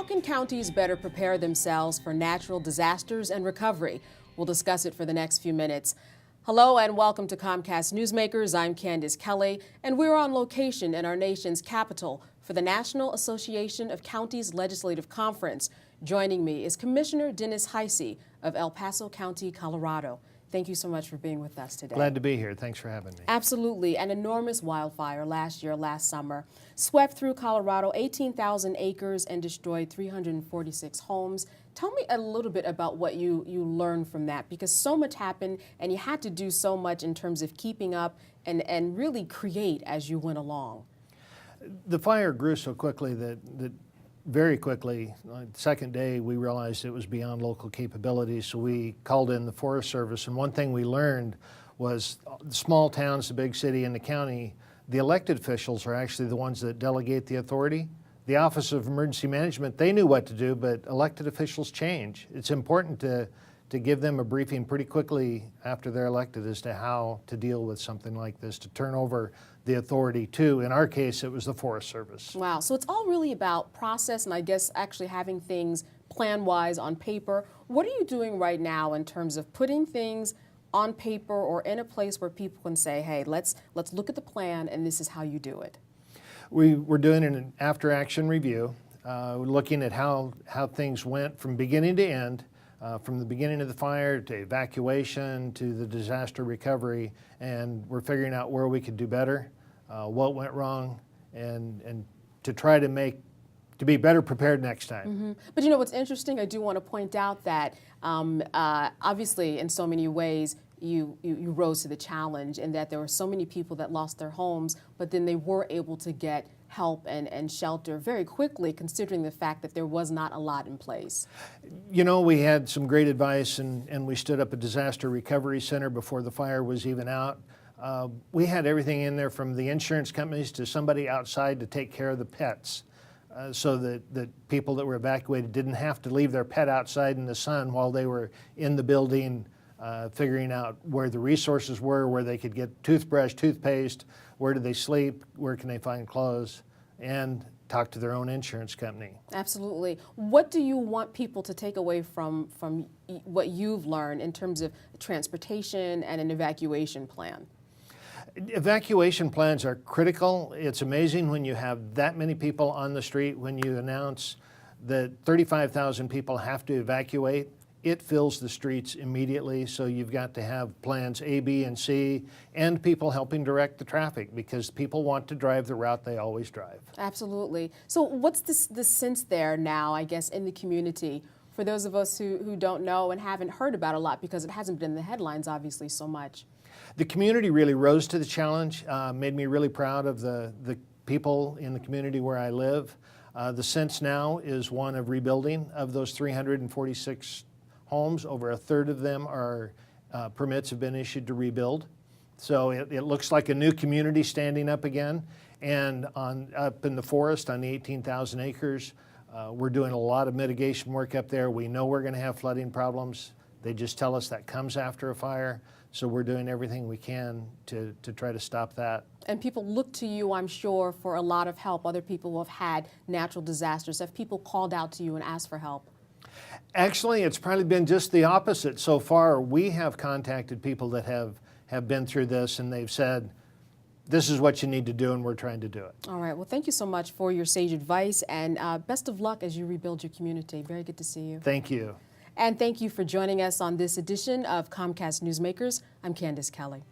How can counties better prepare themselves for natural disasters and recovery? We'll discuss it for the next few minutes. Hello and welcome to Comcast Newsmakers. I'm Candace Kelly, and we're on location in our nation's capital for the National Association of Counties Legislative Conference. Joining me is Commissioner Dennis Hisey of El Paso County, Colorado. Thank you so much for being with us today. Glad to be here. Thanks for having me. Absolutely. An enormous wildfire last summer, swept through Colorado, 18,000 acres, and destroyed 346 homes. Tell me a little bit about what you learned from that, because so much happened and you had to do so much in terms of keeping up and really create as you went along. The fire grew so quickly that very quickly, the second day, we realized it was beyond local capabilities, so we called in the Forest Service. And one thing we learned was the small towns, the big city, and the county, the elected officials are actually the ones that delegate the authority. The Office of Emergency Management, they knew what to do, but elected officials change. It's important to give them a briefing pretty quickly after they're elected as to how to deal with something like this, to turn over the authority to, in our case, it was the Forest Service. Wow, so it's all really about process and I guess actually having things plan-wise on paper. What are you doing right now in terms of putting things on paper or in a place where people can say, hey, let's look at the plan and this is how you do it? We're doing an after-action review, looking at how things went from beginning to end, from the beginning of the fire to evacuation to the disaster recovery, and we're figuring out where we could do better, what went wrong, and to try to be better prepared next time. Mm-hmm. But you know what's interesting? I do want to point out that obviously in so many ways you rose to the challenge, and that there were so many people that lost their homes, but then they were able to get help and shelter very quickly, considering the fact that there was not a lot in place. You know, we had some great advice, and we stood up a disaster recovery center before the fire was even out. We had everything in there from the insurance companies to somebody outside to take care of the pets, so that people that were evacuated didn't have to leave their pet outside in the sun while they were in the building, figuring out where the resources were, where they could get toothbrush, toothpaste, where do they sleep, where can they find clothes, and talk to their own insurance company. Absolutely. What do you want people to take away from what you've learned in terms of transportation and an evacuation plan? Evacuation plans are critical. It's amazing when you have that many people on the street, when you announce that 35,000 people have to evacuate. It fills the streets immediately, so you've got to have plans A, B, and C, and people helping direct the traffic, because people want to drive the route they always drive. Absolutely. So what's the sense there now, I guess, in the community, for those of us who don't know and haven't heard about a lot, because it hasn't been in the headlines, obviously, so much? The community really rose to the challenge, made me really proud of the people in the community where I live. The sense now is one of rebuilding. Of those 346 homes, over a third of them are permits have been issued to rebuild. So it looks like a new community standing up again. And up in the forest on the 18,000 acres, we're doing a lot of mitigation work up there. We know we're going to have flooding problems. They just tell us that comes after a fire. So we're doing everything we can to try to stop that. And people look to you, I'm sure, for a lot of help. Other people who have had natural disasters. Have people called out to you and asked for help? Actually, it's probably been just the opposite so far. We have contacted people that have been through this, and they've said, this is what you need to do, and we're trying to do it. All right. Well, thank you so much for your sage advice, and best of luck as you rebuild your community. Very good to see you. Thank you. And thank you for joining us on this edition of Comcast Newsmakers. I'm Candace Kelly.